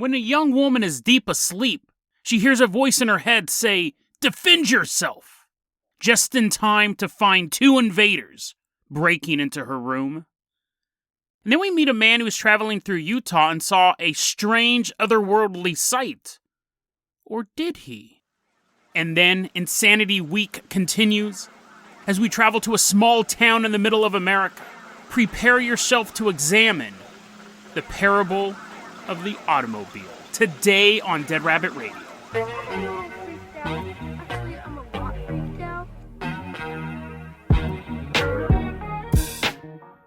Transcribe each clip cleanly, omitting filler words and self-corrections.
When a young woman is deep asleep, she hears a voice in her head say, "Defend yourself!" just in time to find two invaders breaking into her room. And then we meet a man who was traveling through Utah and saw a strange, otherworldly sight. Or did he? And then Insanity Week continues as we travel to a small town in the middle of America. Prepare yourself to examine the parable of the automobile. Today on Dead Rabbit Radio.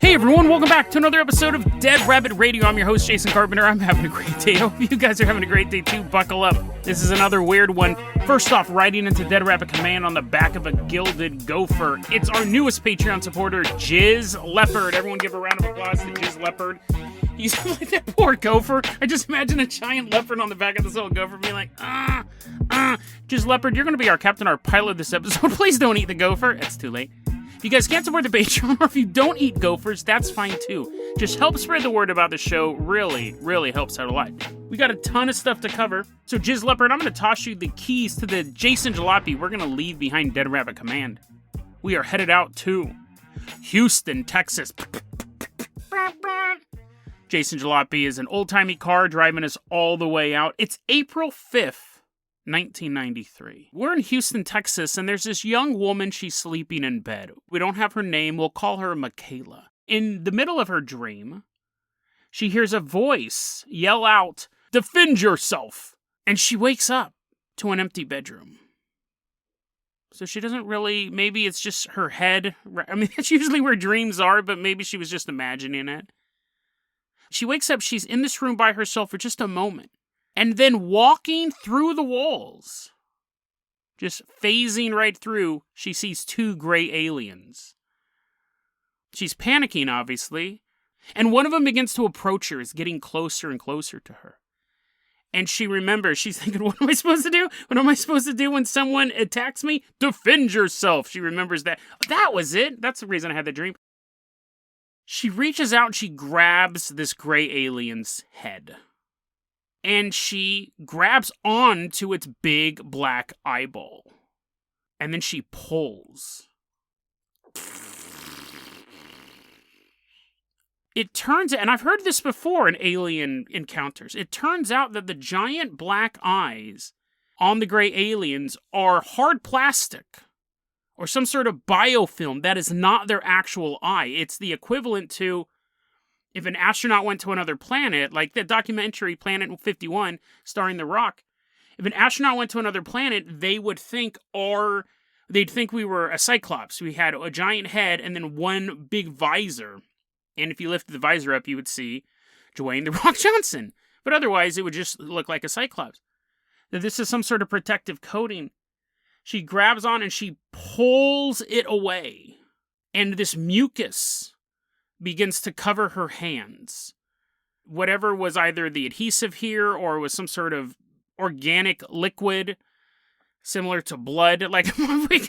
Hey everyone, welcome back to another episode of Dead Rabbit Radio. I'm your host, Jason Carpenter. I'm having a great day. I hope you guys are having a great day too. Buckle up. This is another weird one. First off, riding into Dead Rabbit Command on the back of a gilded gopher. It's our newest Patreon supporter, Jizz Leopard. Everyone give a round of applause to Jizz Leopard. He's like that poor gopher. I just imagine a giant leopard on the back of this little gopher being like, Jizz Leopard, you're going to be our captain, our pilot this episode. Please don't eat the gopher. It's too late. If you guys can't support the Patreon, or if you don't eat gophers, that's fine too. Just help spread the word about the show. Really, really helps out a lot. We got a ton of stuff to cover. So Jizz Leopard, I'm going to toss you the keys to the Jason Jalopy we're going to leave behind Dead Rabbit Command. We are headed out to Houston, Texas. Jason Jalopy is an old-timey car driving us all the way out. It's April 5th. 1993. We're in Houston, Texas, and there's this young woman. She's sleeping in bed. We don't have her name. We'll call her Michaela. In the middle of her dream, she hears a voice yell out, "Defend yourself!" And she wakes up to an empty bedroom. So she doesn't really, maybe it's just her head. I mean, that's usually where dreams are, but maybe she was just imagining it. She wakes up, she's in this room by herself for just a moment. And then walking through the walls, just phasing right through, she sees two gray aliens. She's panicking, obviously, and one of them begins to approach her, is getting closer and closer to her. And she remembers, she's thinking, what am I supposed to do? What am I supposed to do when someone attacks me? Defend yourself. She remembers that. That was it. That's the reason I had the dream. She reaches out and she grabs this gray alien's head. And she grabs on to its big black eyeball. And then she pulls. It turns out, and I've heard this before in alien encounters, it turns out that the giant black eyes on the gray aliens are hard plastic or some sort of biofilm that is not their actual eye. It's the equivalent to if an astronaut went to another planet, like the documentary Planet 51 starring The Rock, if an astronaut went to another planet, they would think they'd think we were a cyclops. We had a giant head and then one big visor. And if you lifted the visor up, you would see Dwayne The Rock Johnson. But otherwise, it would just look like a cyclops. That this is some sort of protective coating. She grabs on and she pulls it away. And this mucus begins to cover her hands. Whatever was either the adhesive here or was some sort of organic liquid similar to blood. Like,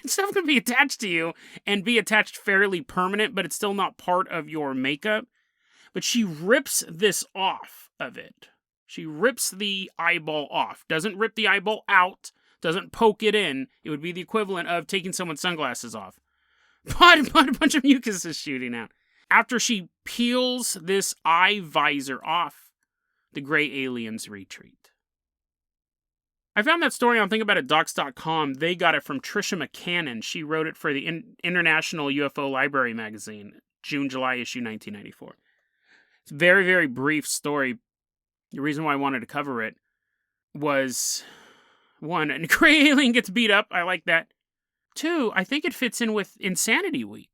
stuff can be attached to you and be attached fairly permanent, but it's still not part of your makeup. But she rips this off of it. She rips the eyeball off. Doesn't rip the eyeball out. Doesn't poke it in. It would be the equivalent of taking someone's sunglasses off. But a bunch of mucus is shooting out. After she peels this eye visor off, the gray aliens retreat. I found that story on thinkaboutitdocs.com. They got it from Trisha McCannon. She wrote it for the International UFO Library magazine, June-July issue 1994. It's a very, very brief story. The reason why I wanted to cover it was, one, a gray alien gets beat up. I like that. Two, I think it fits in with Insanity Week.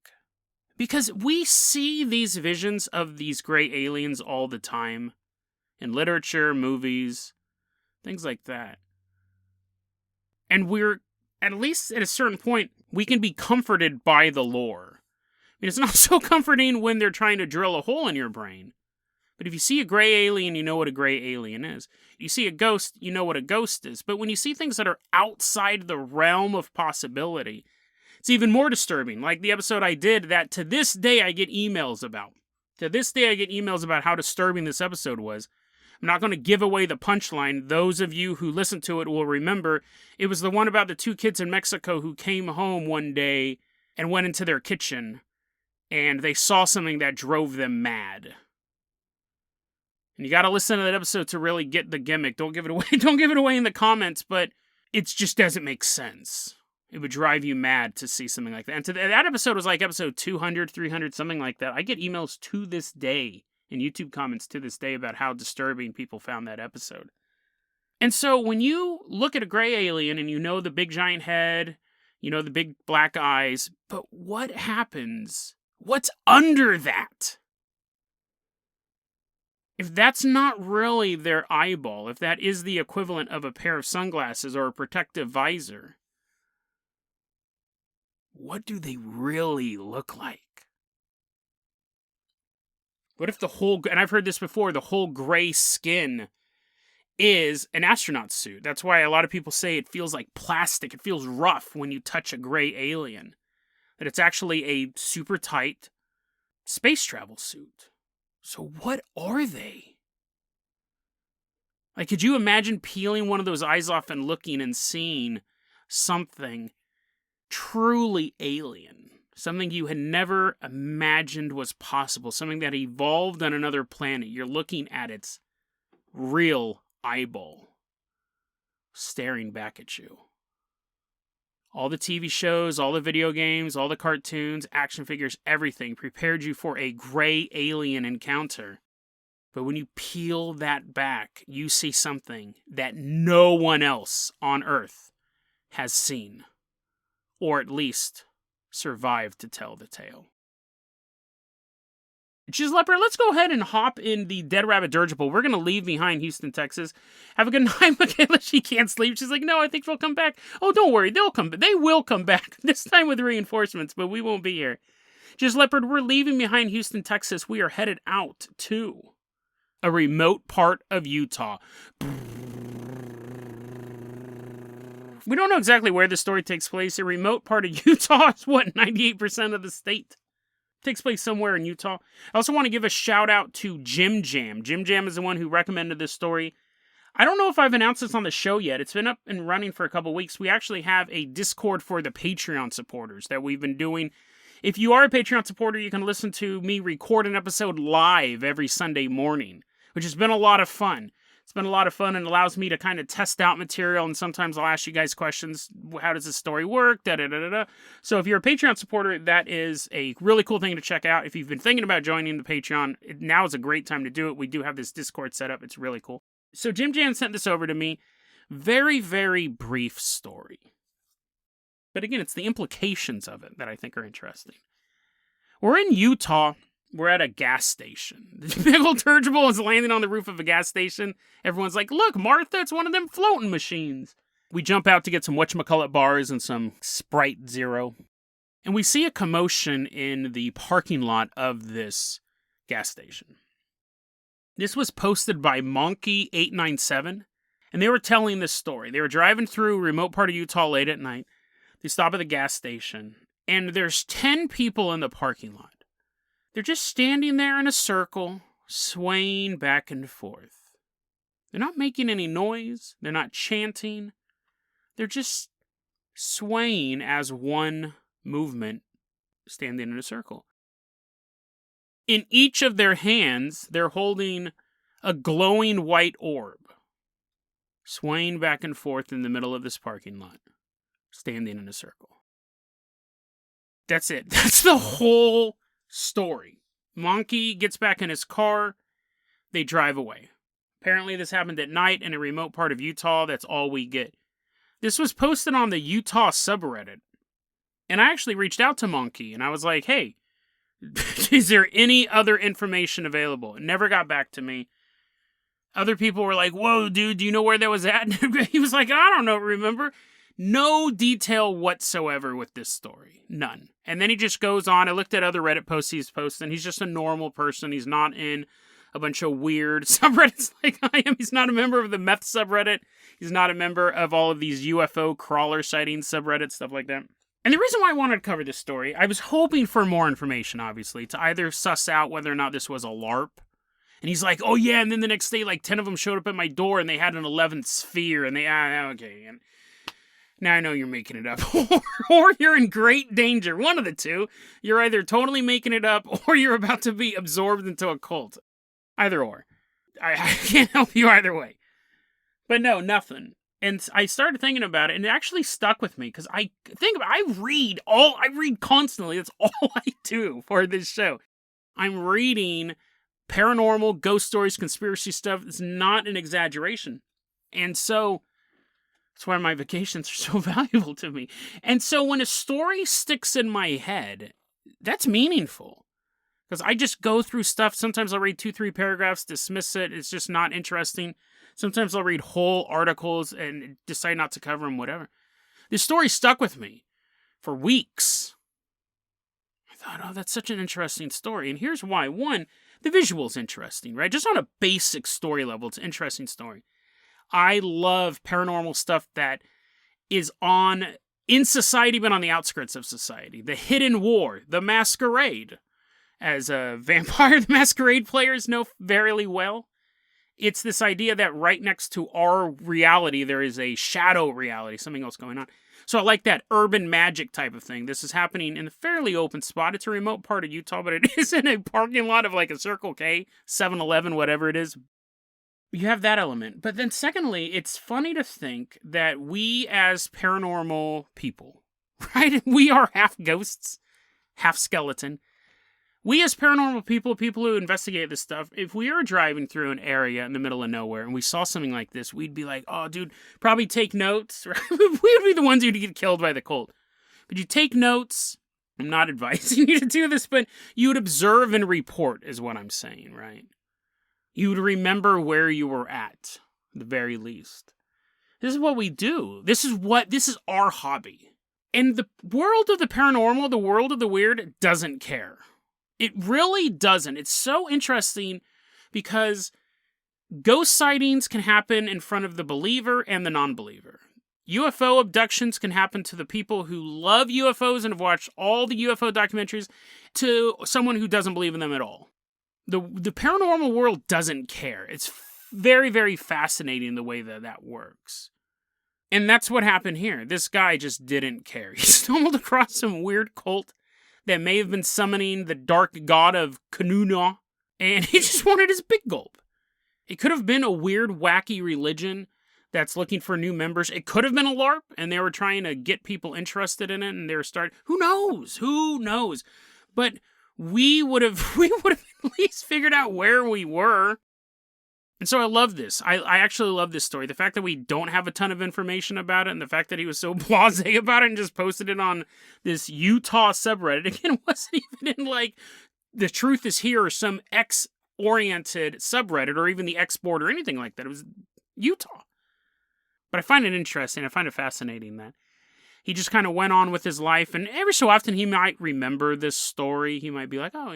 Because we see these visions of these gray aliens all the time. In literature, movies, things like that. And we're, at least at a certain point, we can be comforted by the lore. I mean, it's not so comforting when they're trying to drill a hole in your brain. But if you see a gray alien, you know what a gray alien is. You see a ghost, you know what a ghost is. But when you see things that are outside the realm of possibility, it's even more disturbing. Like the episode I did that to this day I get emails about. To this day I get emails about how disturbing this episode was. I'm not going to give away the punchline. Those of you who listen to it will remember it was the one about the 2 kids in Mexico who came home one day and went into their kitchen and they saw something that drove them mad. And you got to listen to that episode to really get the gimmick. Don't give it away. Don't give it away in the comments, but it just doesn't make sense. It would drive you mad to see something like that. And that episode was like episode 200, 300, something like that. I get emails to this day and YouTube comments to this day about how disturbing people found that episode. And so when you look at a gray alien and you know the big giant head, you know the big black eyes, but what happens? What's under that? If that's not really their eyeball, if that is the equivalent of a pair of sunglasses or a protective visor, what do they really look like? What if the whole, and I've heard this before, the whole gray skin is an astronaut suit? That's why a lot of people say it feels like plastic. It feels rough when you touch a gray alien. That it's actually a super tight space travel suit. So what are they? Like, could you imagine peeling one of those eyes off and looking and seeing something truly alien? Something you had never imagined was possible. Something that evolved on another planet. You're looking at its real eyeball staring back at you. All the TV shows, all the video games, all the cartoons, action figures, everything prepared you for a gray alien encounter. But when you peel that back, you see something that no one else on Earth has seen. Or at least survived to tell the tale. She's Leopard, let's go ahead and hop in the Dead Rabbit dirigible. We're going to leave behind Houston, Texas. Have a good night, Michaela. She can't sleep. She's like, no, I think they'll come back. Oh, don't worry. They'll come. They will come back. This time with reinforcements, but we won't be here. Just Leopard, we're leaving behind Houston, Texas. We are headed out to a remote part of Utah. We don't know exactly where the story takes place. A remote part of Utah is, 98% of the state? It takes place somewhere in Utah. I also want to give a shout out to Jim Jam. Jim Jam is the one who recommended this story. I don't know if I've announced this on the show yet. It's been up and running for a couple weeks. We actually have a Discord for the Patreon supporters that we've been doing. If you are a Patreon supporter, you can listen to me record an episode live every Sunday morning, which has been a lot of fun. It's been a lot of fun and allows me to kind of test out material, and sometimes I'll ask you guys questions. How does this story work? Da-da-da-da-da. So if you're a Patreon supporter, that is a really cool thing to check out. If you've been thinking about joining the Patreon, now is a great time to do it. We do have this Discord set up. It's really cool. So Jim Jan sent this over to me. Very, very brief story. But again, it's the implications of it that I think are interesting. We're in Utah. We're at a gas station. The big old dirigible is landing on the roof of a gas station. Everyone's like, look, Martha, it's one of them floating machines. We jump out to get some whatchamacallit bars and some Sprite Zero. And we see a commotion in the parking lot of this gas station. This was posted by Monkey897. And they were telling this story. They were driving through a remote part of Utah late at night. They stop at the gas station. And there's 10 people in the parking lot. They're just standing there in a circle, swaying back and forth. They're not making any noise. They're not chanting. They're just swaying as one movement, standing in a circle. In each of their hands, they're holding a glowing white orb, swaying back and forth in the middle of this parking lot, standing in a circle. That's it. That's the whole story. Monkey gets back in his car. They drive away. Apparently this happened at night in a remote part of Utah. That's all we get. This was posted on the Utah subreddit. And I actually reached out to Monkey and I was like, hey, is there any other information available? It never got back to me. Other people were like, whoa, dude, do you know where that was at? He was like, I don't know, remember? No detail whatsoever with this story. None. And then he just goes on. I looked at other Reddit posts he's posting. He's just a normal person. He's not in a bunch of weird subreddits like I am. He's not a member of the meth subreddit. He's not a member of all of these UFO crawler sighting subreddits, stuff like that. And the reason why I wanted to cover this story, I was hoping for more information, obviously, to either suss out whether or not this was a LARP. And he's like, oh yeah, and then the next day, like 10 of them showed up at my door and they had an 11th sphere, and they, okay. And now I know you're making it up, or you're in great danger. One of the two. You're either totally making it up, or you're about to be absorbed into a cult. Either or. I can't help you either way. But no, nothing. And I started thinking about it, and it actually stuck with me, because I read constantly. That's all I do for this show. I'm reading paranormal, ghost stories, conspiracy stuff. It's not an exaggeration. And so, that's why my vacations are so valuable to me. And so when a story sticks in my head, that's meaningful. Because I just go through stuff. Sometimes I'll read 2-3 paragraphs, dismiss it. It's just not interesting. Sometimes I'll read whole articles and decide not to cover them, whatever. This story stuck with me for weeks. I thought, oh, that's such an interesting story. And here's why. One, the visual's interesting, right? Just on a basic story level, it's an interesting story. I love paranormal stuff that is in society, but on the outskirts of society. The Hidden War, the Masquerade. As a Vampire the Masquerade players know very well, it's this idea that right next to our reality, there is a shadow reality, something else going on. So I like that urban magic type of thing. This is happening in a fairly open spot. It's a remote part of Utah, but it is in a parking lot of like a Circle K, 7-Eleven, whatever it is. You have that element. But then secondly, it's funny to think that we as paranormal people, right? We are half ghosts, half skeleton. We as paranormal people would investigate this stuff, if we were driving through an area in the middle of nowhere and we saw something like this, we'd be like, oh, dude, probably take notes. Right? We would be the ones who'd get killed by the cult. But you take notes. I'm not advising you to do this, but you would observe and report is what I'm saying, right? You would remember where you were at the very least. This is what we do. This is our hobby. And the world of the paranormal, the world of the weird, doesn't care. It really doesn't. It's so interesting because ghost sightings can happen in front of the believer and the non-believer. UFO abductions can happen to the people who love UFOs and have watched all the UFO documentaries to someone who doesn't believe in them at all. The paranormal world doesn't care. It's very, very fascinating the way that works. And that's what happened here. This guy just didn't care. He stumbled across some weird cult that may have been summoning the dark god of Kanuna, and he just wanted his big gulp. It could have been a weird, wacky religion that's looking for new members. It could have been a LARP, and they were trying to get people interested in it, and they were starting... Who knows? But we would have at least figured out where we were. And so I love this. I actually love this story. The fact that we don't have a ton of information about it, and the fact that he was so blasé about it and just posted it on this Utah subreddit. Again, it wasn't even in like The Truth Is Here or some X-oriented subreddit or even the X board or anything like that. It was Utah. But I find it interesting. I find it fascinating that he just kind of went on with his life. And every so often he might remember this story. He might be like, oh,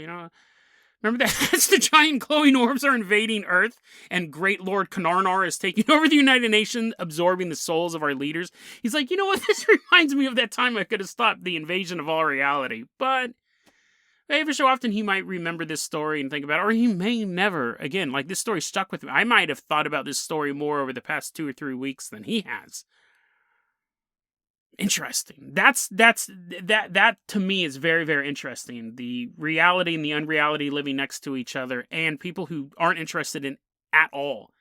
remember that? That's the giant glowing orbs are invading Earth, and Great Lord Kanarnar is taking over the United Nations, absorbing the souls of our leaders. He's like, you know what? This reminds me of that time I could have stopped the invasion of all reality. But every so often he might remember this story and think about it, or he may never. Again, like this story stuck with me. I might have thought about this story more over the past 2 or 3 weeks than he has. Interesting. That to me is very, very interesting. The reality and the unreality living next to each other, and people who aren't interested in at all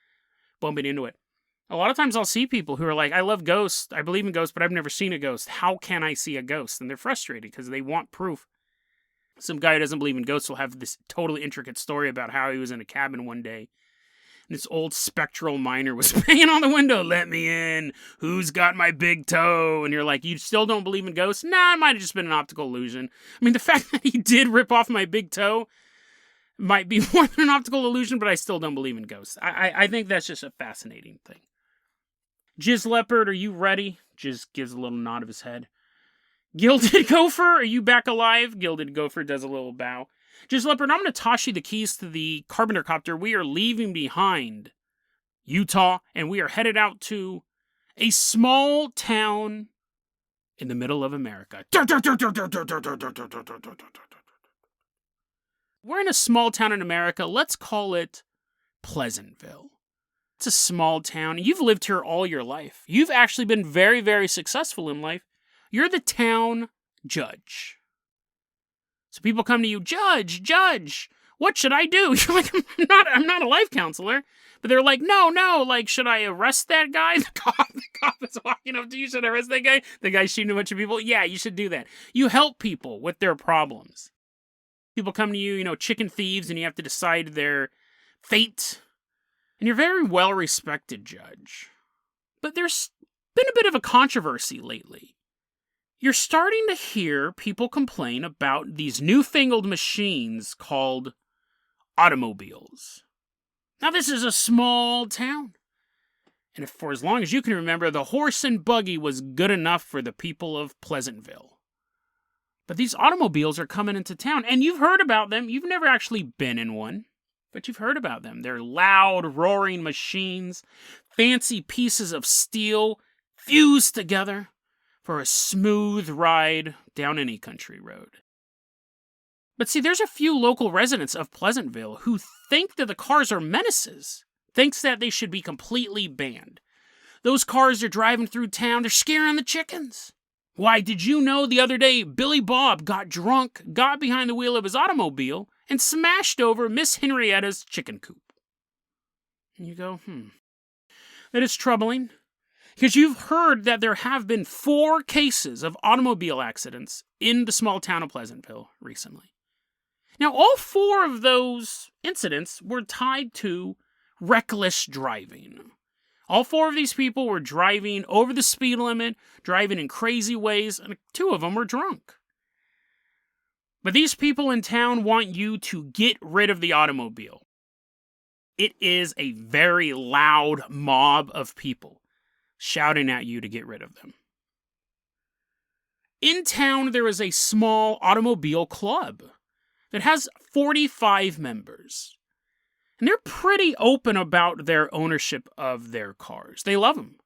bumping into it. A lot of times I'll see people who are like, I love ghosts, I believe in ghosts, but I've never seen a ghost. How can I see a ghost? And they're frustrated because they want proof. Some guy who doesn't believe in ghosts will have this totally intricate story about how he was in a cabin one day. And this old spectral miner was banging on the window, let me in, who's got my big toe? And you're like, you still don't believe in ghosts? Nah, it might have just been an optical illusion. I mean, the fact that he did rip off my big toe might be more than an optical illusion, but I still don't believe in ghosts. I think that's just a fascinating thing. Jizz Leopard, are you ready? Jizz gives a little nod of his head. Gilded Gopher, are you back alive? Gilded Gopher does a little bow. Jizz Leopard, I'm going to toss you the keys to the Carpenter copter. We are leaving behind Utah, and we are headed out to a small town in the middle of America. We're in a small town in America. Let's call it Pleasantville. It's a small town. You've lived here all your life. You've actually been very, very successful in life. You're the town judge. So people come to you, Judge, what should I do? You're like, I'm not a life counselor. But they're like, no, like, should I arrest that guy? The cop is walking up to you, should I arrest that guy? The guy's shooting a bunch of people? Yeah, you should do that. You help people with their problems. People come to you, chicken thieves, and you have to decide their fate. And you're a very well-respected judge. But there's been a bit of a controversy lately. You're starting to hear people complain about these newfangled machines called automobiles. Now, this is a small town. And for as long as you can remember, the horse and buggy was good enough for the people of Pleasantville. But these automobiles are coming into town, and you've heard about them. You've never actually been in one, but you've heard about them. They're loud, roaring machines, fancy pieces of steel fused together for a smooth ride down any country road. But see, there's a few local residents of Pleasantville who think that the cars are menaces, thinks that they should be completely banned. Those cars are driving through town, they're scaring the chickens. Why, did you know the other day Billy Bob got drunk, got behind the wheel of his automobile, and smashed over Miss Henrietta's chicken coop? And you go, that is troubling. Because you've heard that there have been 4 cases of automobile accidents in the small town of Pleasantville recently. Now, all 4 of those incidents were tied to reckless driving. All 4 of these people were driving over the speed limit, driving in crazy ways, and 2 of them were drunk. But these people in town want you to get rid of the automobile. It is a very loud mob of people shouting at you to get rid of them. In town, there is a small automobile club that has 45 members. And they're pretty open about their ownership of their cars. They love them.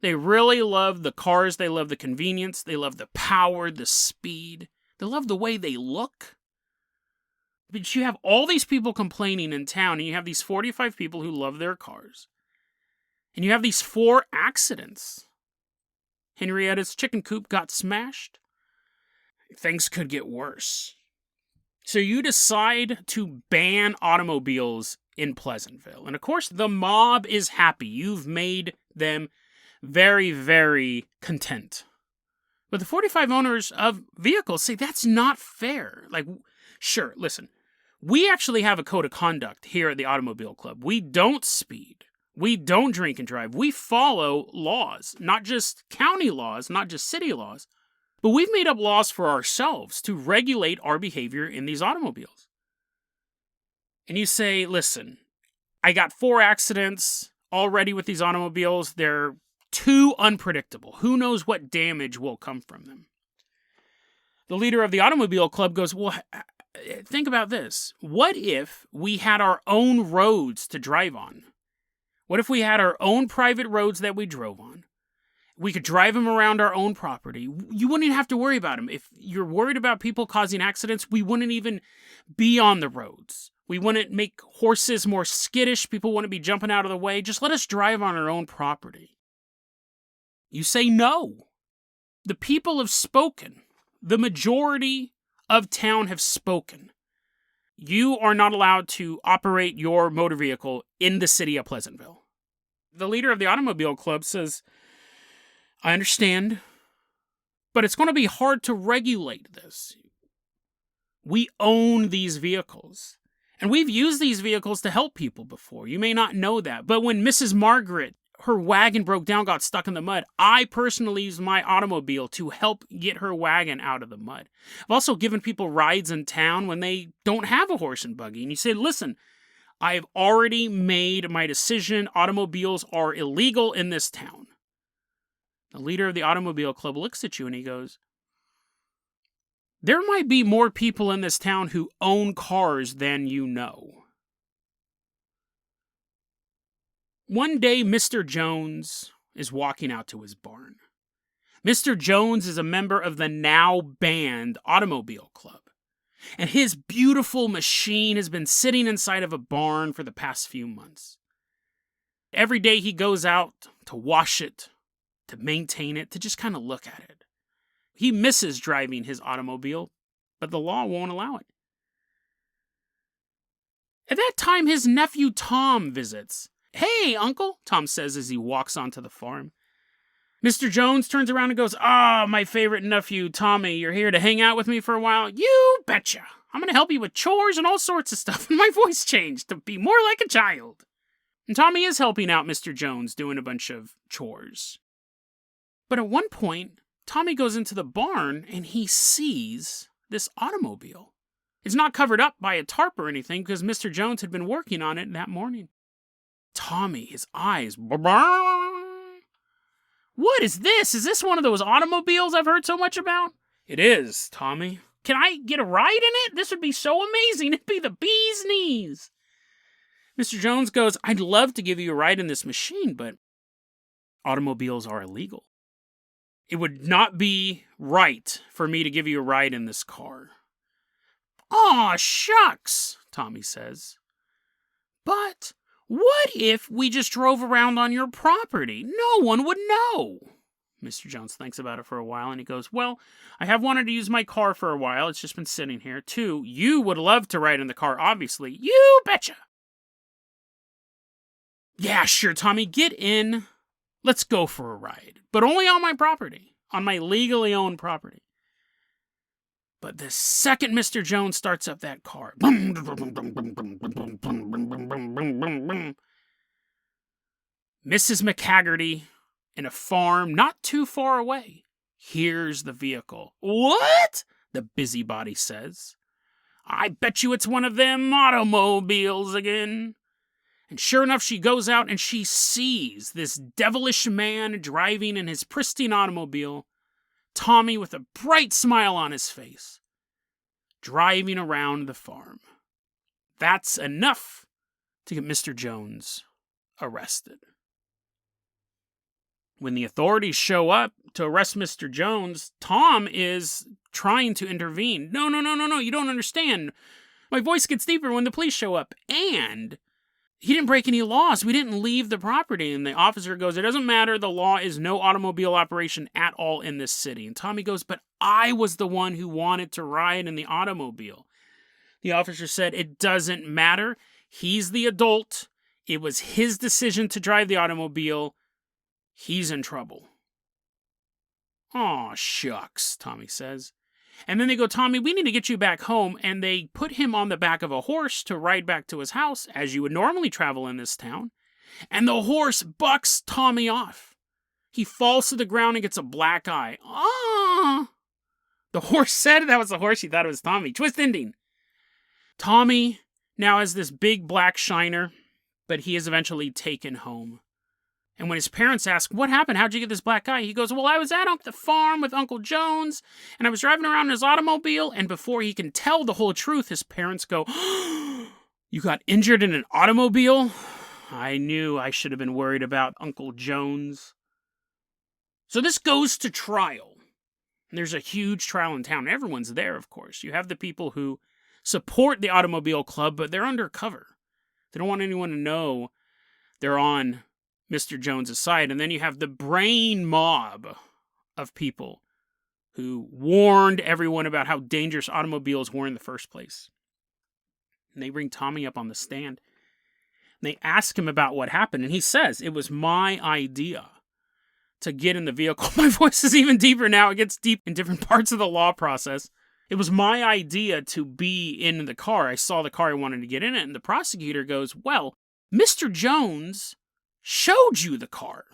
They really love the cars. They love the convenience. They love the power, the speed. They love the way they look. But you have all these people complaining in town, and you have these 45 people who love their cars. And you have these 4 accidents. Henrietta's chicken coop got smashed. Things could get worse. So you decide to ban automobiles in Pleasantville. And of course, the mob is happy. You've made them very, very content. But the 45 owners of vehicles say that's not fair. Like, sure, listen, we actually have a code of conduct here at the Automobile Club. We don't speed. We don't drink and drive. We follow laws, not just county laws, not just city laws. But we've made up laws for ourselves to regulate our behavior in these automobiles. And you say, listen, I got 4 accidents already with these automobiles. They're too unpredictable. Who knows what damage will come from them? The leader of the Automobile Club goes, well, think about this. What if we had our own roads to drive on? What if we had our own private roads that we drove on? We could drive them around our own property. You wouldn't even have to worry about them. If you're worried about people causing accidents, we wouldn't even be on the roads. We wouldn't make horses more skittish. People wouldn't be jumping out of the way. Just let us drive on our own property. You say no. The people have spoken. The majority of town have spoken. You are not allowed to operate your motor vehicle in the city of Pleasantville. The leader of the Automobile Club says, I understand, but it's going to be hard to regulate this. We own these vehicles, and we've used these vehicles to help people before. You may not know that, but when Mrs. Margaret, her wagon broke down, got stuck in the mud, I personally used my automobile to help get her wagon out of the mud. I've also given people rides in town when they don't have a horse and buggy, and you say, listen, I've already made my decision. Automobiles are illegal in this town. The leader of the Automobile Club looks at you and he goes, there might be more people in this town who own cars than you know. One day, Mr. Jones is walking out to his barn. Mr. Jones is a member of the now banned Automobile Club. And his beautiful machine has been sitting inside of a barn for the past few months. Every day he goes out to wash it, to maintain it, to just kind of look at it. He misses driving his automobile, but the law won't allow it. At that time, his nephew Tom visits. "Hey, Uncle," Tom says as he walks onto the farm. Mr. Jones turns around and goes, my favorite nephew, Tommy, you're here to hang out with me for a while? You betcha. I'm going to help you with chores and all sorts of stuff. And my voice changed to be more like a child. And Tommy is helping out Mr. Jones doing a bunch of chores. But at one point, Tommy goes into the barn and he sees this automobile. It's not covered up by a tarp or anything because Mr. Jones had been working on it that morning. Tommy, his eyes... What is this? Is this one of those automobiles I've heard so much about? It is, Tommy. Can I get a ride in it? This would be so amazing. It'd be the bee's knees. Mr. Jones goes, I'd love to give you a ride in this machine, but automobiles are illegal. It would not be right for me to give you a ride in this car. Aw, shucks, Tommy says. But what if we just drove around on your property? No one would know. Mr. Jones thinks about it for a while, and he goes, well, I have wanted to use my car for a while. It's just been sitting here. 2, you would love to ride in the car, obviously. You betcha. Yeah, sure, Tommy, get in. Let's go for a ride. But only on my property, on my legally owned property. But the second Mr. Jones starts up that car, Mrs. McHaggerty in a farm not too far away hears the vehicle. What? The busybody says. I bet you it's one of them automobiles again. And sure enough, she goes out and she sees this devilish man driving in his pristine automobile, Tommy with a bright smile on his face, driving around the farm. That's enough to get Mr. Jones arrested. When the authorities show up to arrest Mr. Jones, Tom is trying to intervene. No, you don't understand. My voice gets deeper when the police show up. And he didn't break any laws. We didn't leave the property. And the officer goes, it doesn't matter. The law is no automobile operation at all in this city. And Tommy goes, but I was the one who wanted to ride in the automobile. The officer said, it doesn't matter. He's the adult. It was his decision to drive the automobile. He's in trouble. Aw, shucks, Tommy says. And then they go, Tommy, we need to get you back home. And they put him on the back of a horse to ride back to his house, as you would normally travel in this town. And the horse bucks Tommy off. He falls to the ground and gets a black eye. Ah! The horse said that was the horse. He thought it was Tommy. Twist ending. Tommy now has this big black shiner, but he is eventually taken home. And when his parents ask, what happened? How'd you get this black eye? He goes, well, I was at the farm with Uncle Jones, and I was driving around in his automobile, and before he can tell the whole truth, his parents go, you got injured in an automobile? I knew I should have been worried about Uncle Jones. So this goes to trial. There's a huge trial in town. Everyone's there, of course. You have the people who support the automobile club, but they're undercover. They don't want anyone to know they're on Mr. Jones' side. And then you have the brain mob of people who warned everyone about how dangerous automobiles were in the first place. And they bring Tommy up on the stand. And they ask him about what happened. And he says, it was my idea to get in the vehicle. My voice is even deeper now. It gets deep in different parts of the law process. It was my idea to be in the car. I saw the car, I wanted to get in it. And the prosecutor goes, well, Mr. Jones showed you the car.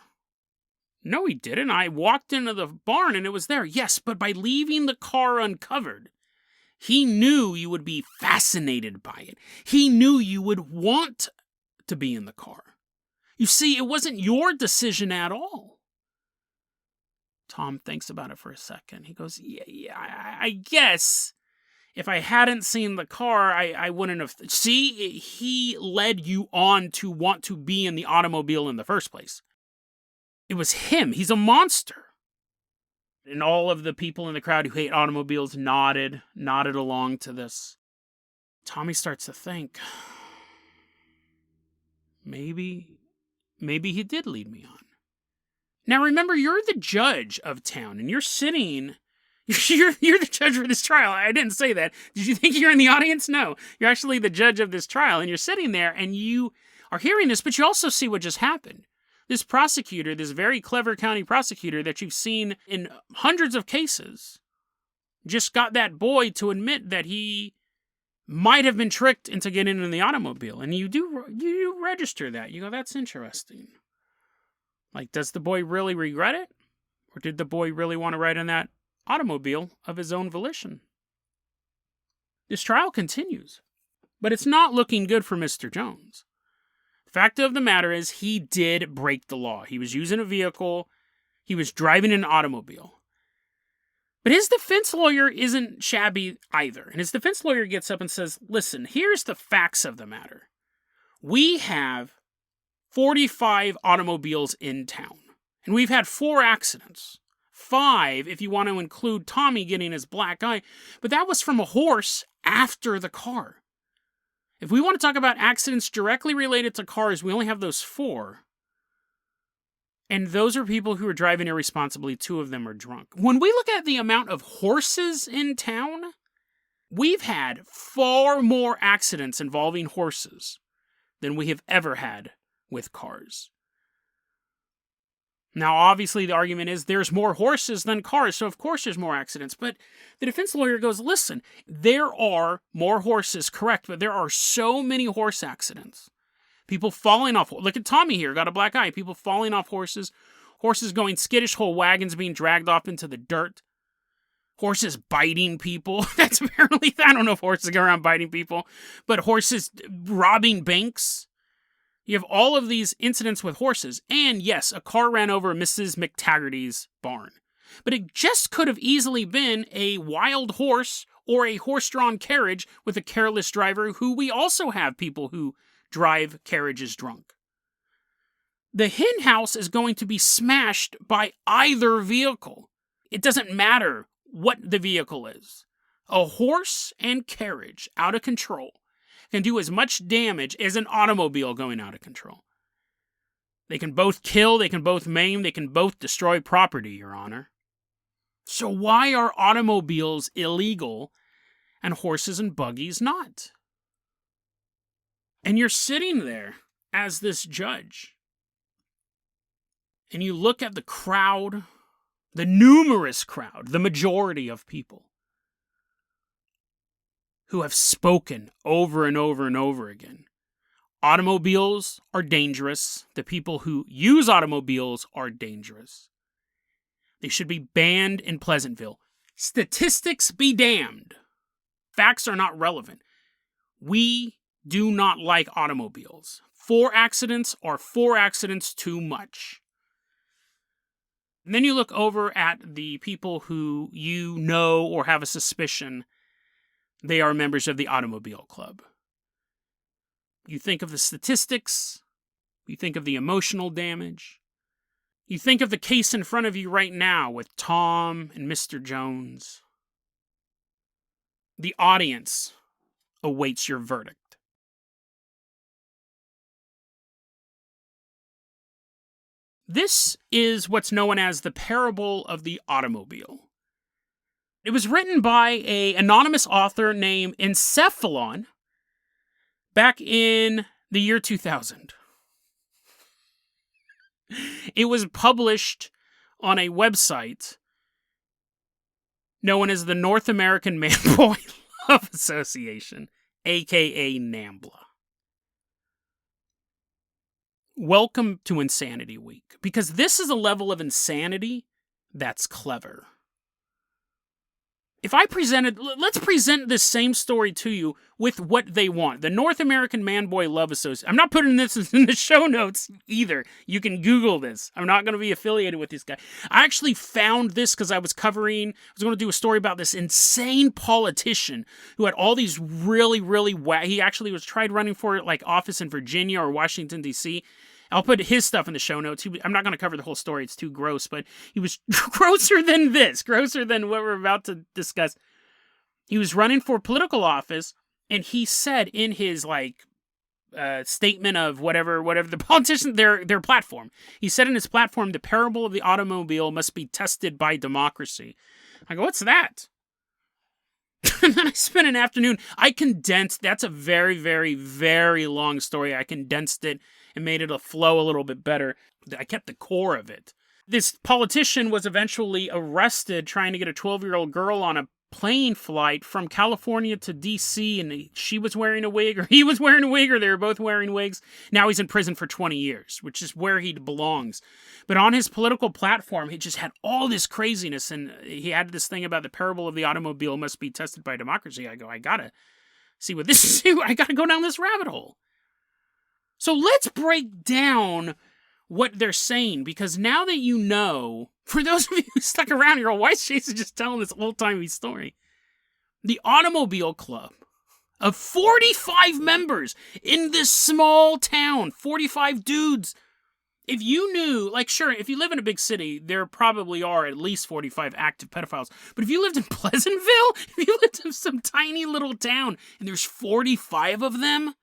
No, he didn't. I walked into the barn and it was there. Yes, but by leaving the car uncovered, he knew you would be fascinated by it. He knew you would want to be in the car. You see, it wasn't your decision at all. Tom thinks about it for a second. He goes, I guess if I hadn't seen the car, I wouldn't have... See, he led you on to want to be in the automobile in the first place. It was him. He's a monster. And all of the people in the crowd who hate automobiles nodded along to this. Tommy starts to think, maybe he did lead me on. Now remember, you're the judge of town, and you're sitting, you're the judge for this trial. I didn't say that. Did you think you're in the audience? No. You're actually the judge of this trial, and you're sitting there, and you are hearing this, but you also see what just happened. This prosecutor, this very clever county prosecutor that you've seen in hundreds of cases, just got that boy to admit that he might have been tricked into getting in the automobile. And you register that. You go, that's interesting. Like, does the boy really regret it? Or did the boy really want to ride in that automobile of his own volition? This trial continues, but it's not looking good for Mr. Jones. The fact of the matter is, he did break the law. He was using a vehicle. He was driving an automobile. But his defense lawyer isn't shabby either. And his defense lawyer gets up and says, listen, here's the facts of the matter. We have 45 automobiles in town. And we've had 4 accidents. 5 if you want to include Tommy getting his black eye. But that was from a horse after the car. If we want to talk about accidents directly related to cars, we only have those 4. And those are people who are driving irresponsibly. 2 of them are drunk. When we look at the amount of horses in town, we've had far more accidents involving horses than we have ever had with cars. Now, obviously, the argument is there's more horses than cars, so of course there's more accidents. But the defense lawyer goes, listen, there are more horses, correct, but there are so many horse accidents. People falling off. Look at Tommy here, got a black eye. People falling off horses. Horses going skittish, whole wagons being dragged off into the dirt. Horses biting people. That's apparently, I don't know if horses go around biting people, but horses robbing banks. You have all of these incidents with horses. And yes, a car ran over Mrs. McTaggarty's barn. But it just could have easily been a wild horse or a horse-drawn carriage with a careless driver, who we also have people who drive carriages drunk. The hen house is going to be smashed by either vehicle. It doesn't matter what the vehicle is. A horse and carriage out of control can do as much damage as an automobile going out of control. They can both kill, they can both maim, they can both destroy property, Your Honor. So why are automobiles illegal and horses and buggies not? And you're sitting there as this judge, and you look at the crowd, the numerous crowd, the majority of people who have spoken over and over and over again. Automobiles are dangerous. The people who use automobiles are dangerous. They should be banned in Pleasantville. Statistics be damned. Facts are not relevant. We do not like automobiles. 4 accidents are 4 accidents too much. And then you look over at the people who you know or have a suspicion they are members of the automobile club. You think of the statistics. You think of the emotional damage. You think of the case in front of you right now with Tom and Mr. Jones. The audience awaits your verdict. This is what's known as the parable of the automobile. It was written by an anonymous author named Encephalon back in the year 2000. It was published on a website known as the North American Man-Boy Love Association, aka NAMBLA. Welcome to Insanity Week, because this is a level of insanity that's clever. If I let's present this same story to you with what they want. The North American Man-Boy Love Association. I'm not putting this in the show notes either. You can Google this. I'm not going to be affiliated with this guy. I actually found this because I was going to do a story about this insane politician who had all these really, he actually was tried running for like office in Virginia or Washington, D.C., I'll put his stuff in the show notes. I'm not going to cover the whole story. It's too gross, but he was grosser than this, grosser than what we're about to discuss. He was running for political office, and he said in his, statement of whatever the politician, their platform, he said in his platform, the parable of the automobile must be tested by democracy. I go, what's that? And then I spent an afternoon, that's a very, very, very long story. I condensed it and made it flow a little bit better. I kept the core of it. This politician was eventually arrested trying to get a 12-year-old girl on a plane flight from California to D.C., and she was wearing a wig, or he was wearing a wig, or they were both wearing wigs. Now he's in prison for 20 years, which is where he belongs. But on his political platform, he just had all this craziness, and he had this thing about the parable of the automobile must be tested by democracy. I go, I gotta see what this is. I gotta go down this rabbit hole. So let's break down what they're saying, because now that you know, for those of you who stuck around here, why is Chase just telling this old-timey story? The Automobile Club of 45 members in this small town, 45 dudes. If you knew, sure, if you live in a big city, there probably are at least 45 active pedophiles. But if you lived in Pleasantville, if you lived in some tiny little town, and there's 45 of them.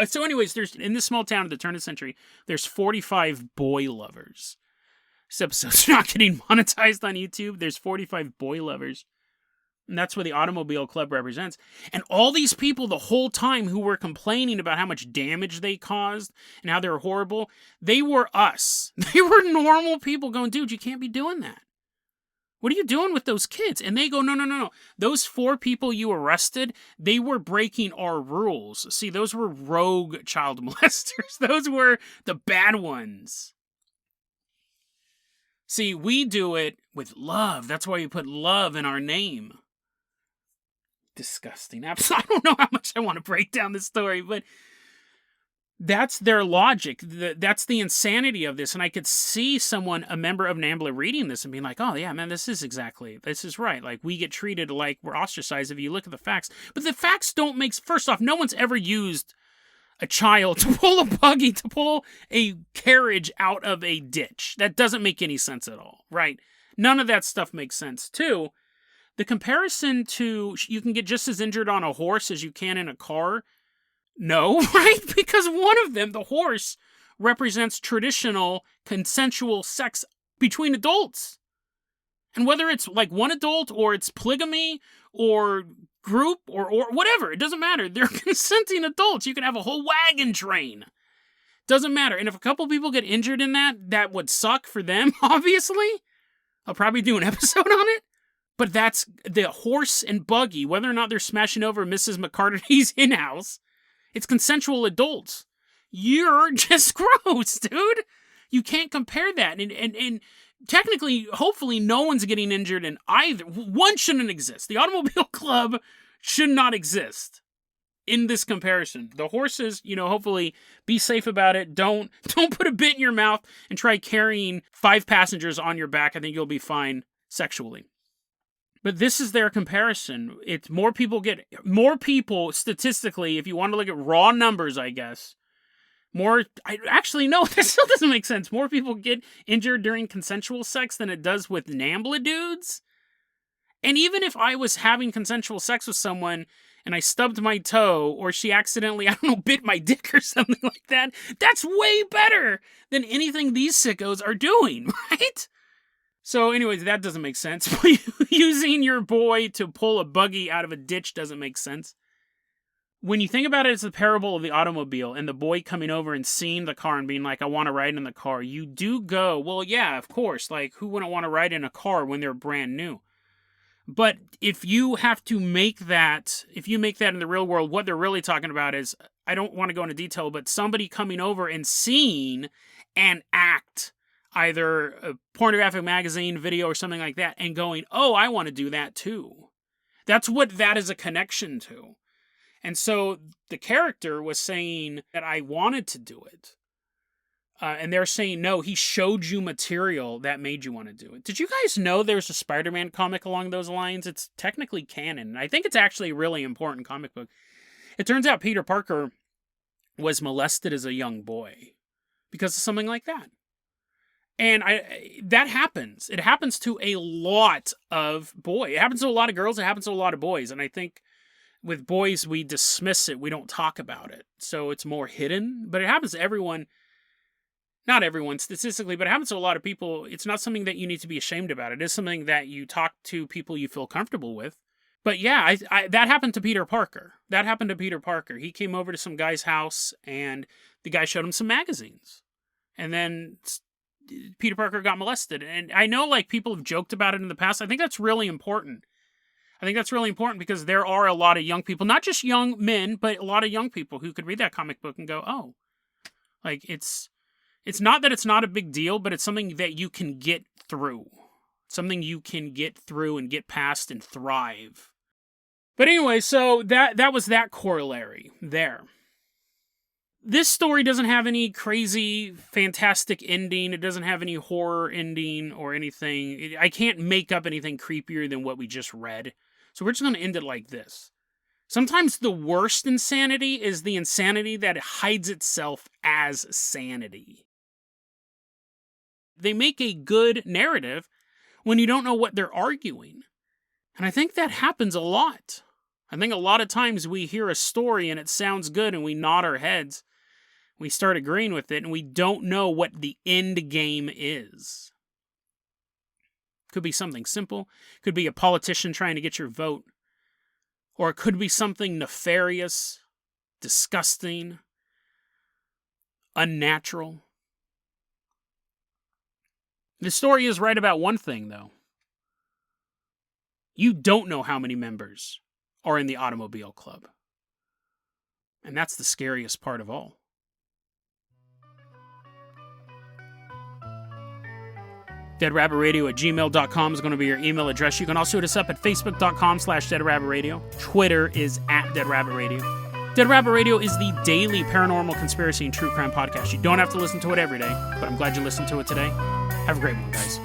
So anyways, in this small town at the turn of the century, there's 45 boy lovers. This episode's not getting monetized on YouTube. There's 45 boy lovers. And that's what the Automobile Club represents. And all these people the whole time who were complaining about how much damage they caused and how they were horrible, they were us. They were normal people going, dude, you can't be doing that. What are you doing with those kids? And they go, no. Those 4 people you arrested, they were breaking our rules. See, those were rogue child molesters. Those were the bad ones. See, we do it with love. That's why we put love in our name. Disgusting. I don't know how much I want to break down this story, but that's their logic. That's the insanity of this. And I could see a member of NAMBLA reading this and being like, oh yeah, man, this is right. Like, we get treated like we're ostracized if you look at the facts. But the facts don't make, first off, no one's ever used a child to pull a buggy, to pull a carriage out of a ditch. That doesn't make any sense at all, right? None of that stuff makes sense. 2, the comparison to, you can get just as injured on a horse as you can in a car. No, right? Because one of them, the horse, represents traditional consensual sex between adults. And whether it's one adult or it's polygamy or group or whatever, it doesn't matter. They're consenting adults. You can have a whole wagon train. Doesn't matter. And if a couple people get injured in that would suck for them, obviously. I'll probably do an episode on it. But that's the horse and buggy, whether or not they're smashing over Mrs. McCartney's in-house. It's consensual adults. You're just gross, dude. You can't compare that. And technically, hopefully, no one's getting injured in either. One shouldn't exist. The Automobile Club should not exist in this comparison. The horses, hopefully be safe about it. Don't put a bit in your mouth and try carrying 5 passengers on your back. I think you'll be fine sexually. But this is their comparison. It's more people statistically, if you want to look at raw numbers, I guess. Actually, no, that still doesn't make sense. More people get injured during consensual sex than it does with NAMBLA dudes. And even if I was having consensual sex with someone and I stubbed my toe, or she accidentally, bit my dick or something like that, that's way better than anything these sickos are doing, right? So anyways, that doesn't make sense. Using your boy to pull a buggy out of a ditch doesn't make sense. When you think about it, it's the parable of the automobile and the boy coming over and seeing the car and being like, I want to ride in the car. You do go, well, yeah, of course. Who wouldn't want to ride in a car when they're brand new? But if you make that in the real world, what they're really talking about is, I don't want to go into detail, but somebody coming over and seeing an act, either a pornographic magazine, video, or something like that, and going, oh, I want to do that too. That's what that is a connection to. And so the character was saying that I wanted to do it. And they're saying, no, he showed you material that made you want to do it. Did you guys know there's a Spider-Man comic along those lines? It's technically canon. I think it's actually a really important comic book. It turns out Peter Parker was molested as a young boy because of something like that. And that happens. It happens to a lot of boys. It happens to a lot of girls. It happens to a lot of boys. And I think with boys, we dismiss it. We don't talk about it. So it's more hidden. But it happens to everyone. Not everyone statistically, but it happens to a lot of people. It's not something that you need to be ashamed about. It is something that you talk to people you feel comfortable with. But yeah, that happened to Peter Parker. He came over to some guy's house, and the guy showed him some magazines. And then Peter Parker got molested. And I know, like, people have joked about it in the past. I think that's really important. Because there are a lot of young people, not just young men, but a lot of young people who could read that comic book and go, oh, like, it's not that it's not a big deal, but it's something that you can get through. Something you can get through and get past and thrive. But anyway, so that was that corollary there. This story doesn't have any crazy, fantastic ending. It doesn't have any horror ending or anything. I can't make up anything creepier than what we just read. So we're just going to end it like this. Sometimes the worst insanity is the insanity that hides itself as sanity. They make a good narrative when you don't know what they're arguing. And I think that happens a lot. I think a lot of times we hear a story and it sounds good and we nod our heads. We start agreeing with it and we don't know what the end game is. Could be something simple. Could be a politician trying to get your vote. Or it could be something nefarious, disgusting, unnatural. The story is right about one thing, though. You don't know how many members are in the Automobile Club. And that's the scariest part of all. DeadRabbitRadio@gmail.com is going to be your email address. You can also hit us up at Facebook.com/DeadRabbitRadio. Twitter is @DeadRabbitRadio. Dead Rabbit Radio is the daily paranormal conspiracy and true crime podcast. You don't have to listen to it every day, but I'm glad you listened to it today. Have a great one, guys.